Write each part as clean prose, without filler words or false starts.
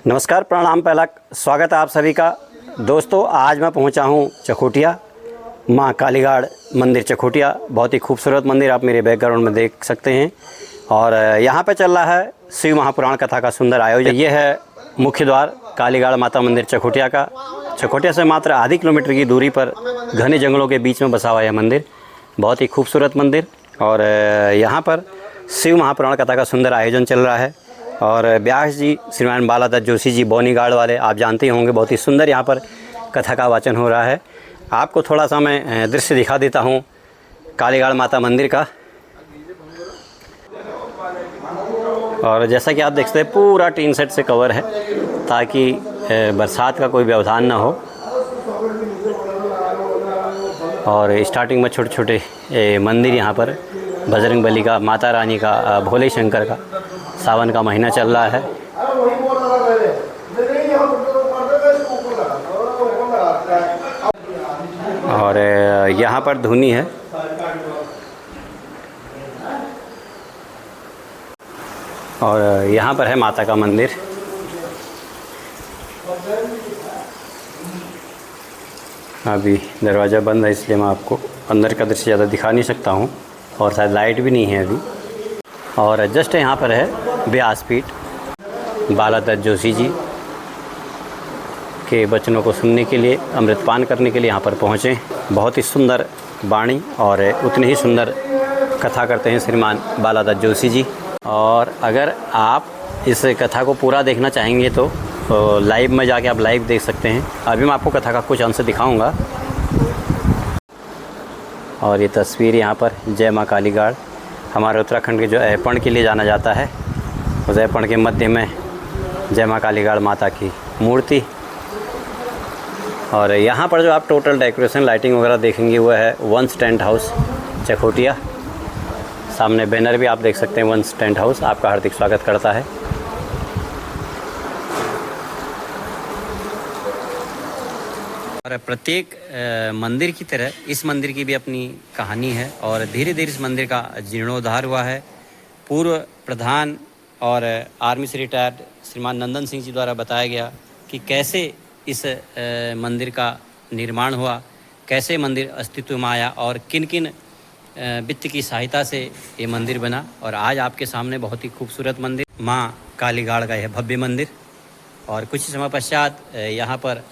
नमस्कार, प्रणाम, पहला स्वागत है आप सभी का। दोस्तों, आज मैं पहुंचा हूं चकोटिया, माँ कालीगाड़ मंदिर चकोटिया। बहुत ही खूबसूरत मंदिर आप मेरे बैकग्राउंड में देख सकते हैं। और यहां पर चल रहा है शिव महापुराण कथा का सुंदर आयोजन। ये है मुख्य द्वार कालीगाड़ माता मंदिर चकोटिया का। चकोटिया से मात्र आधी किलोमीटर की दूरी पर घने जंगलों के बीच में बसा हुआ यह मंदिर, बहुत ही खूबसूरत मंदिर। और यहाँ पर शिव महापुराण कथा का सुंदर आयोजन चल रहा है। और व्यास जी, श्रीमान बालादत्त जोशी जी, बौनीगाड़ वाले, आप जानते ही होंगे, बहुत ही सुंदर यहाँ पर कथा का वाचन हो रहा है। आपको थोड़ा सा मैं दृश्य दिखा देता हूँ कालीगाड़ माता मंदिर का। और जैसा कि आप देख सकते हैं, पूरा टीन सेट से कवर है ताकि बरसात का कोई व्यवधान ना हो। और स्टार्टिंग में छोटे छोटे मंदिर यहाँ पर बजरंगबली का, माता रानी का, भोले शंकर का। सावन का महीना चल रहा है। और यहाँ पर धुनी है। और यहाँ पर है माता का मंदिर। अभी दरवाज़ा बंद है, इसलिए मैं आपको अंदर का दृश्य ज़्यादा दिखा नहीं सकता हूँ। और शायद लाइट भी नहीं है अभी। और जस्ट यहाँ पर है व्यासपीठ। बालादत्त जोशी जी के वचनों को सुनने के लिए, अमृतपान करने के लिए यहाँ पर पहुँचे। बहुत ही सुंदर वाणी और उतनी ही सुंदर कथा करते हैं श्रीमान बालादत्त जोशी जी। और अगर आप इस कथा को पूरा देखना चाहेंगे तो लाइव में जाके आप लाइव देख सकते हैं। अभी मैं आपको कथा का कुछ अंश दिखाऊंगा। और ये तस्वीर यहाँ पर जय माँ कालीगाड़, हमारे उत्तराखंड के जो ऐपण के लिए जाना जाता है, उस ऐपण के मध्य में जय माँ कालीगाड़ माता की मूर्ति। और यहाँ पर जो आप टोटल डेकोरेशन, लाइटिंग वगैरह देखेंगे वो है वंश टेंट हाउस चकोटिया। सामने बैनर भी आप देख सकते हैं, वंश टेंट हाउस आपका हार्दिक स्वागत करता है। और प्रत्येक मंदिर की तरह इस मंदिर की भी अपनी कहानी है। और धीरे धीरे इस मंदिर का जीर्णोद्धार हुआ है। पूर्व प्रधान और आर्मी से रिटायर्ड श्रीमान नंदन सिंह जी द्वारा बताया गया कि कैसे इस मंदिर का निर्माण हुआ, कैसे मंदिर अस्तित्व में आया और किन किन वित्त की सहायता से ये मंदिर बना। और आज आपके सामने बहुत ही खूबसूरत मंदिर, माँ कालीगाड़ का यह भव्य मंदिर। और कुछ समय पश्चात यहाँ पर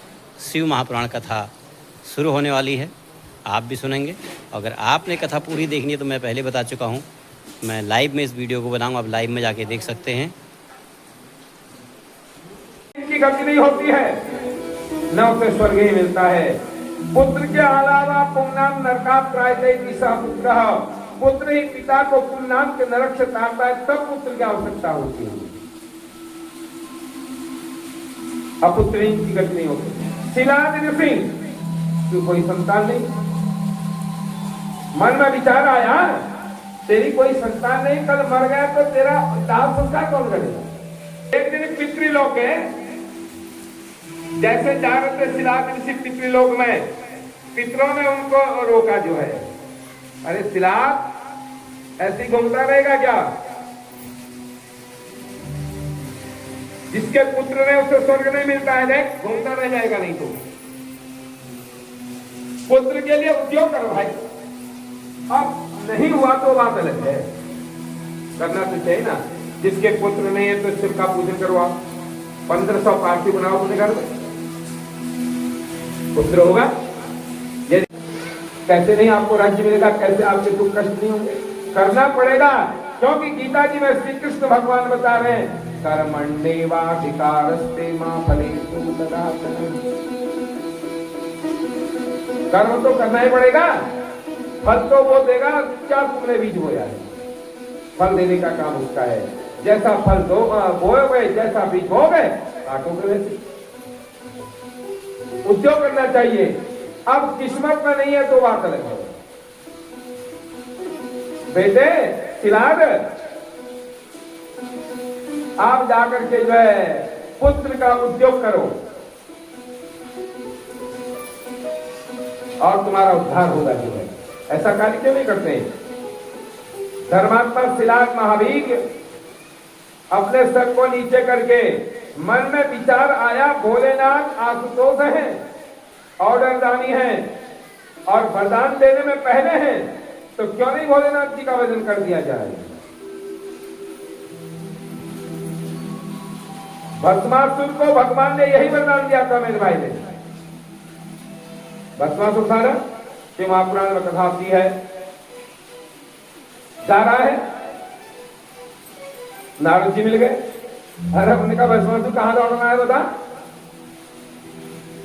शिव महापुराण कथा शुरू होने वाली है, आप भी सुनेंगे। अगर आपने कथा पूरी देखनी है तो मैं पहले बता चुका हूँ, मैं लाइव में इस वीडियो को बनाऊंगा, आप लाइव में जाके देख सकते हैं। इनकी गति नहीं होती है, न उसे स्वर्ग ही मिलता है। पुत्र के अलावा पुण्यनाम नरकात् त्रायते दिशा पुत्र। पुत्र ही पिता को पुण्यनाम के नरक से तारता है, तब पुत्र की आवश्यकता होती है। अपुत्र की गति नहीं होती। शिलादिन सिंह, तू कोई संतान नहीं। मन में विचार आया, तेरी कोई संतान नहीं, कल मर गया तो तेरा दाह संस्कार कौन करेगा। एक दिन पितृलोक है, जैसे जा रहे थे शिलादिन सिंह पितृलोक में, पितरों ने उनको रोका जो है, अरे शिलाद ऐसे घूमता रहेगा क्या? जिसके पुत्र ने उसे स्वर्ग नहीं मिलता है, देख घूमता रह जाएगा। नहीं तो पुत्र के लिए उद्योग करो भाई। अब नहीं हुआ तो बात अलग है, करना तो चाहिए ना। जिसके पुत्र नहीं है तो शिव का पूजन करवाओ, 1500 पार्थी बनाओ अपने घर में, पुत्र होगा। यदि कैसे नहीं आपको राज्य मिलेगा, कैसे आपके दुख कष्ट नहीं होंगे, करना पड़ेगा। क्योंकि गीता जी में श्री कृष्ण भगवान बता रहे हैं, कर्मण्येवाधिकारस्ते मा फलेषु कदाचन। कर्म तो करना ही पड़ेगा, फल तो वो देगा क्या तुमने बीज बोया है। फल देने का काम उसका है। जैसा फल बोओगे, जैसा बीज बोओगे, काटोगे वैसे। उद्योग करना चाहिए। अब किस्मत में नहीं है तो बात अलग है। बेटे शिलाद, आप जाकर के जो है पुत्र का उद्योग करो और तुम्हारा उद्धार होगा जो है। ऐसा कार्य क्यों नहीं करते? धर्मात्मा शिलाद महावीर अपने सर को नीचे करके मन में विचार आया, भोलेनाथ आशुतोष हैं, ऑर्डर दानी हैं और वरदान देने में पहले हैं, तो क्यों नहीं भोलेनाथ जी का भजन कर दिया जाए। भस्मासुर को भगवान ने यही वरदान दिया था मेरे भाई ने। भस्मासुर था ना, कि महापुराण में कथा आती है, जा रहा है, नारद जी मिल गए। अरे उन्होंने कहा भस्मासुर कहां दौड़ना है बता।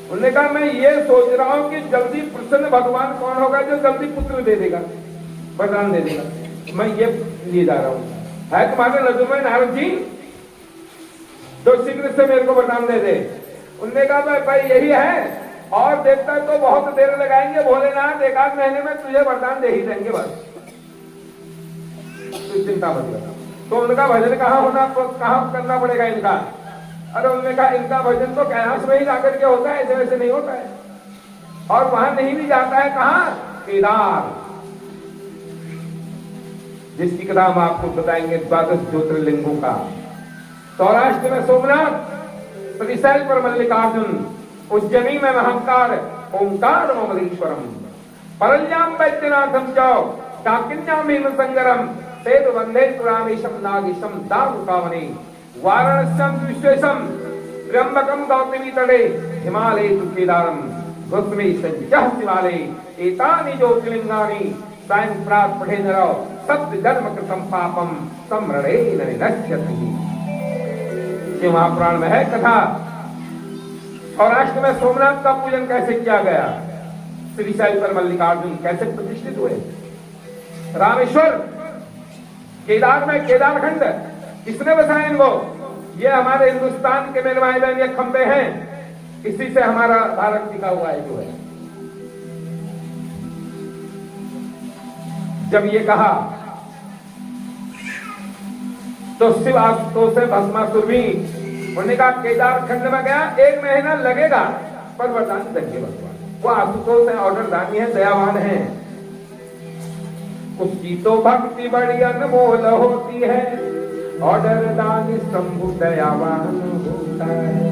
उन्होंने कहा मैं ये सोच रहा हूं कि जल्दी प्रसन्न भगवान कौन होगा जो जल्दी पुत्र दे देगा, वरदान दे देगा, मैं ये लिए जा रहा हूं। है तुम्हारे नजर में नारद जी, तो शीघ्र से मेरे को वरदान दे दे। उन्होंने कहा भाई यही है, और देवता तो बहुत देर लगाएंगे भोलेनाथ, एक आध महीने में तुझे वरदान दे ही देंगे, बस तू चिंता मत कर। तो उनका भजन कहाँ होना, कहाँ करना पड़ेगा इनका। अरे उन्होंने कहा इनका भजन तो कैलाश में ही जाकर के होता है, ऐसे वैसे नहीं होता है, और वहां नहीं भी जाता है। कहाँ? केदार, जिसकी कथा हम आपको बताएंगे, 12 ज्योतिर्लिंगों का। सौराष्ट्र में सोमनाथ, त्रिशैल पर मल्लिकार्जुन, उज्जैनी में महंकार ओंकार ममलेश्वरम, परल्याम वैद्यनाथम चौ काकिन्याम हिमसंगरम, सेतु वंदे पुराणेशम नागेशम दारुकावने, वाराणस्यम विश्वेशम त्र्यंबकम गौतमी तटे, हिमालय तु केदारम गौतमी संजह शिवालय, एतानि ज्योतिर्लिंगानि सायं प्रात पठे नरो सप्त जन्म कृतम पापम सम्रणे नश्यति। ये महापुराण में है कथा। सौराष्ट्र में सोमनाथ का पूजन कैसे किया गया, त्रिशैल पर मल्लिकार्जुन कैसे प्रतिष्ठित हुए, रामेश्वर, केदार में केदारखंड किसने बसाया इनको? ये हमारे हिंदुस्तान के मेरे भाई बहन ये खंबे हैं, इसी से हमारा भारत टिका हुआ है जो है। जब ये कहा तो शिव आशुतोष से भस्मासुर भी, उन्होंने कहा केदार खंड में गया, 1 महीना लगेगा पर वरदान देंगे भगवान। वो आशुतोष है, ऑर्डर दानी है, दयावान है। उसकी तो भक्ति बड़ी अनमोल होती है, ऑर्डर दानी शंभु दयावान होता है,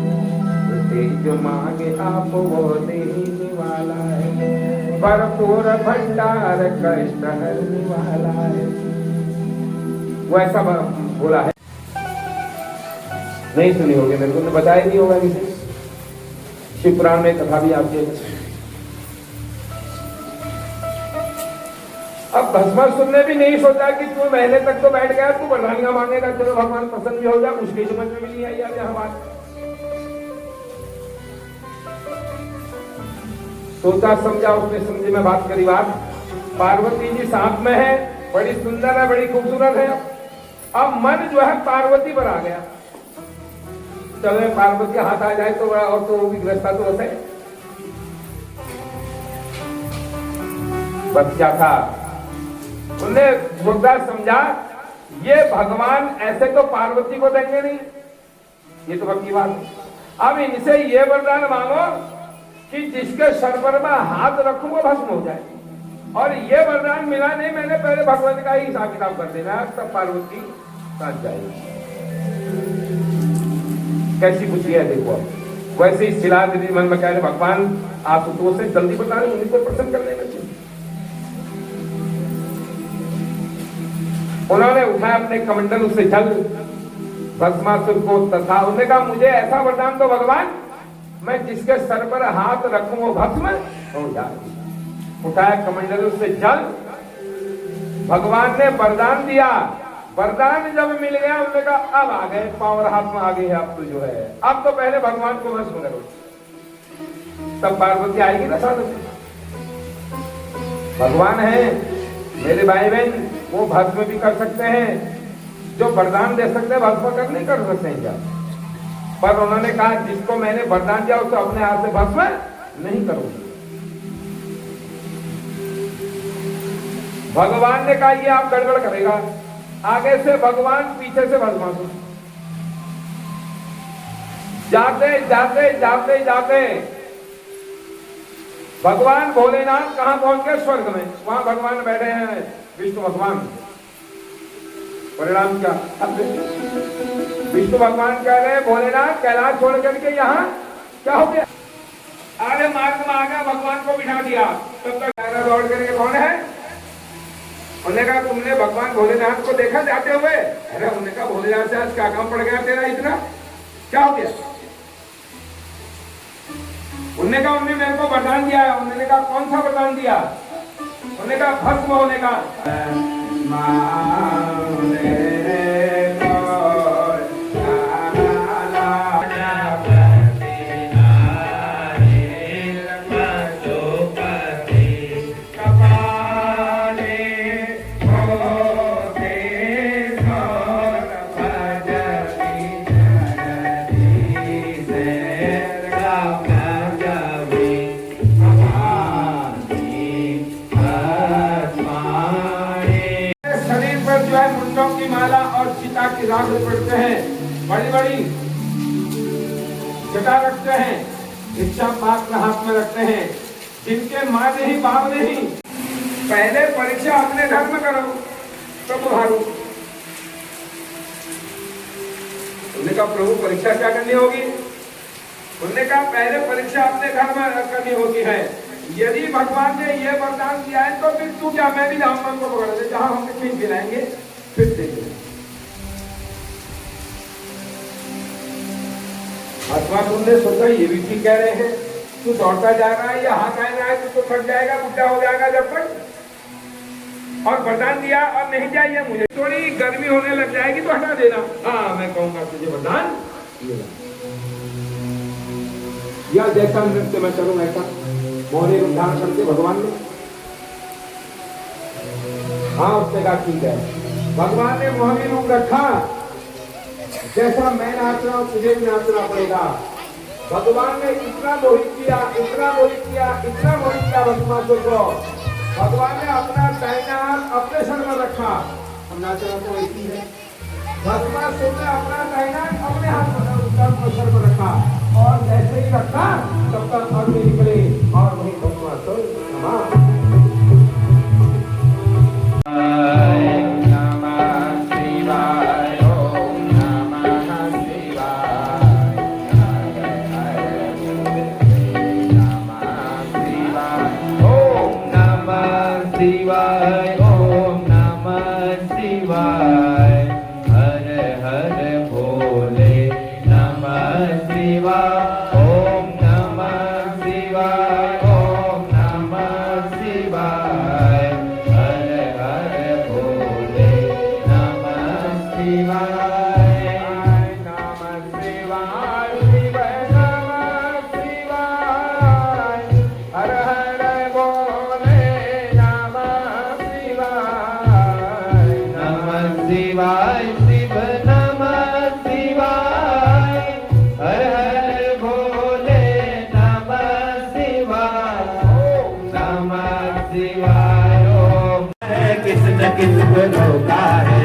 उसे जो मांगे आप वो देने वाला है, भरपूर भंडार कष्ट हरने वाला है। वो ऐसा बोला है, नहीं सुनी होगी, मेरे को बताया नहीं होगा किसी। शिव पुराण में कथा भी आती है। अब भस्मासुर ने भी नहीं सोचा कि तू महीने तक तो बैठ गया, तू वरदानियां मांगेगा, चलो भगवान प्रसन्न भी हो जाए, उसके समझ में भी नहीं आई यार यहां बात। सोचा समझा, उसने समझे में बात करी बात। पार्वती जी साथ में है, बड़ी सुंदर है, बड़ी खूबसूरत है। अब मन जो है पार्वती पर आ गया, चलो पार्वती हाथ आ जाए तो बड़ा, और तो भी ग्रस्ता तो होता है। बस क्या था, उन्होंने मुद्दा समझा, ये भगवान ऐसे तो पार्वती को देंगे नहीं, ये तो पक्की बात है। अब इनसे ये वरदान मांगो कि जिसके सर पर मैं हाथ रखूं वो भस्म हो जाए, और ये वरदान मिला नहीं, मैंने पहले भगवान का ही हिसाब किताब कर देना, तब पार्वती साथ जाएगी। कैसी बुद्धि है देखो। वैसे ही शिला देवी मन में कह रहे भगवान आशुतोष से जल्दी बता रहे, उनको प्रसन्न कर लेना चाहिए। उन्होंने उठाया अपने कमंडल से जल भस्मासुर को तथा उन्होंने कहा मुझे ऐसा वरदान दो भगवान, मैं जिसके सर पर हाथ रखूं वो भस्म हो जाए। उठाया कमंडल से जल, भगवान ने वरदान दिया। वरदान जब मिल गया, उन्होंने कहा अब आ गए, पावर हाथ में आ गई है, अब तो जो है, अब तो पहले भगवान को भस्म करो, तब पार्वती आएगी ना साथ में। भगवान है मेरे भाई बहन, वो भस्म भी कर सकते हैं, जो वरदान दे सकते हैं भस्म कर नहीं कर सकते हैं क्या? पर उन्होंने कहा जिसको मैंने वरदान दिया उसे अपने हाथ से भस्म नहीं करूंगी। भगवान ने कहा ये आप गड़बड़ करेगा, आगे से भगवान पीछे से भस्मासुर। जाते जाते जाते जाते भगवान भोलेनाथ कहां पहुंच गए? स्वर्ग में। वहां भगवान बैठे हैं विष्णु भगवान। परिणाम क्या? विष्णु भगवान कह रहे भोलेनाथ कैलाश छोड़ करके यहाँ क्या हो गया? आगे मार्ग में आ गया, भगवान को बिठा दिया। तब तक दौड़ करके कौन है? उन्होंने कहा तुमने भगवान भोलेनाथ को देखा जाते हुए? अरे उन्होंने कहा भोलेनाथ से आज क्या काम पड़ गया तेरा इतना, क्या हो गया? उन्होंने कहा उन्होंने मेरे को वरदान दिया है। उन्होंने कहा कौन सा वरदान दिया? उन्होंने कहा भस्म होने का। की माला और सीता की राख पड़ते हैं, बड़ी बड़ी जटा रखते हैं, इच्छा पात्र हाथ में रखते हैं, जिनके माँ नहीं बाप नहीं। पहले परीक्षा अपने धर्म करो तो बुहारो। उन्होंने कहा प्रभु परीक्षा क्या करनी होगी? उन्होंने कहा पहले परीक्षा अपने घर में करनी होती है। यदि भगवान ने ये वरदान दिया है तो फिर तू क्या, मैं भी जाऊंगा उनको पकड़ दे, जहां हम कहीं गिराएंगे फिर देंगे। अथवा तुमने सोचा ये भी ठीक कह रहे हैं, तू दौड़ता जा रहा है या हाथ आ रहा है तो थक जाएगा, बुढ़ा हो जाएगा जब तक। और वरदान दिया और नहीं चाहिए मुझे, थोड़ी गर्मी होने लग जाएगी तो हटा देना। हाँ मैं कहूंगा तुझे वरदान या जैसा नृत्य मैं करूं ऐसा मोहनी रूप धारण करके भगवान ने। हाँ उसने कहा ठीक है। भगवान ने मोहनी रूप रखा, जैसा मैं नाच रहा हूं तुझे भी नाचना पड़ेगा। भगवान ने इतना मोहित किया, इतना मोहित किया, इतना मोहित किया भगवान को। भगवान ने अपना दाहिना हाथ अपने सर में रखा, हम नाच रहा तो ऐसी है। भगवान ने अपना दाहिना अपने हाथ में सर में रखा और जैसे ही रखा तब तक अग्नि निकले और वही भगवान तो शिवाय शिव नमः शिवाय, हर हर भोले नमः शिवाय, ओम नमः शिवाय। ओम कृष्ण किसको रोका है?